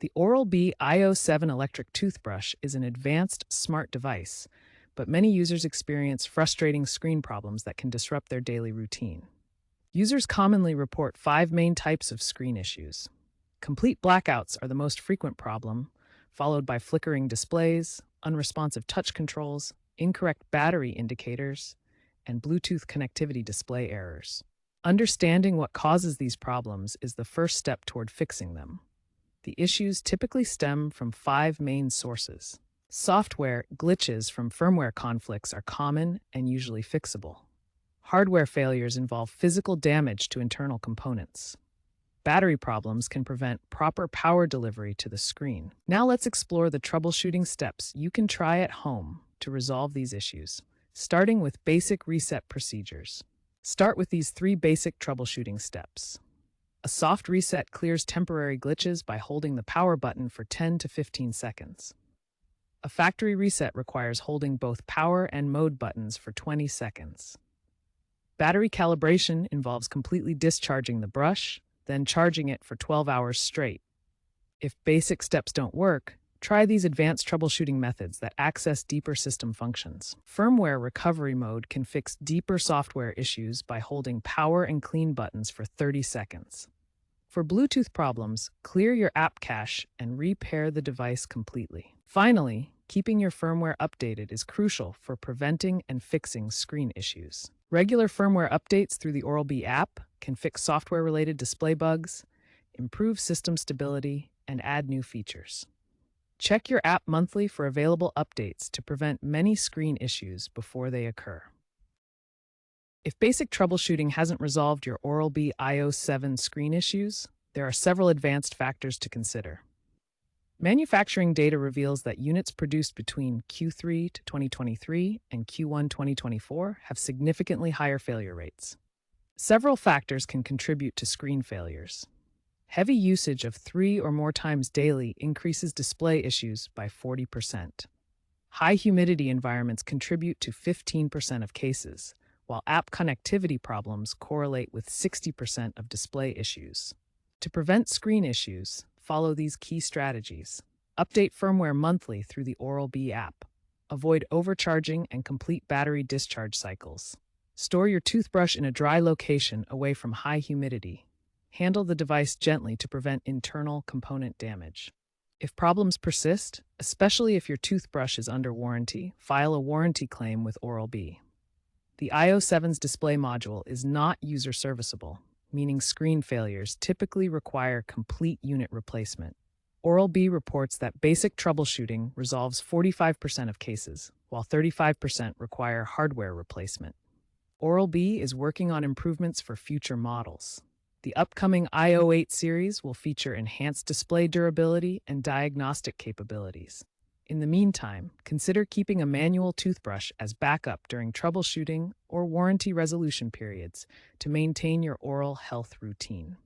The Oral-B IO7 electric toothbrush is an advanced smart device, but many users experience frustrating screen problems that can disrupt their daily routine. Users commonly report five main types of screen issues. Complete blackouts are the most frequent problem, followed by flickering displays, unresponsive touch controls, incorrect battery indicators, and Bluetooth connectivity display errors. Understanding what causes these problems is the first step toward fixing them. The issues typically stem from five main sources. Software glitches from firmware conflicts are common and usually fixable. Hardware failures involve physical damage to internal components. Battery problems can prevent proper power delivery to the screen. Now let's explore the troubleshooting steps you can try at home to resolve these issues, starting with basic reset procedures. Start with these three basic troubleshooting steps. A soft reset clears temporary glitches by holding the power button for 10 to 15 seconds. A factory reset requires holding both power and mode buttons for 20 seconds. Battery calibration involves completely discharging the brush, then charging it for 12 hours straight. If basic steps don't work, try these advanced troubleshooting methods that access deeper system functions. Firmware recovery mode can fix deeper software issues by holding power and clean buttons for 30 seconds. For Bluetooth problems, clear your app cache and repair the device completely. Finally, keeping your firmware updated is crucial for preventing and fixing screen issues. Regular firmware updates through the Oral-B app can fix software-related display bugs, improve system stability, and add new features. Check your app monthly for available updates to prevent many screen issues before they occur. If basic troubleshooting hasn't resolved your Oral-B IO7 screen issues, there are several advanced factors to consider. Manufacturing data reveals that units produced between Q3 to 2023 and Q1 2024 have significantly higher failure rates. Several factors can contribute to screen failures. Heavy usage of 3 or more times daily increases display issues by 40%. High humidity environments contribute to 15% of cases, while app connectivity problems correlate with 60% of display issues. To prevent screen issues, follow these key strategies. Update firmware monthly through the Oral-B app. Avoid overcharging and complete battery discharge cycles. Store your toothbrush in a dry location away from high humidity. Handle the device gently to prevent internal component damage. If problems persist, especially if your toothbrush is under warranty, file a warranty claim with Oral-B. The IO7's display module is not user serviceable, meaning screen failures typically require complete unit replacement. Oral-B reports that basic troubleshooting resolves 45% of cases, while 35% require hardware replacement. Oral-B is working on improvements for future models. The upcoming IO8 series will feature enhanced display durability and diagnostic capabilities. In the meantime, consider keeping a manual toothbrush as backup during troubleshooting or warranty resolution periods to maintain your oral health routine.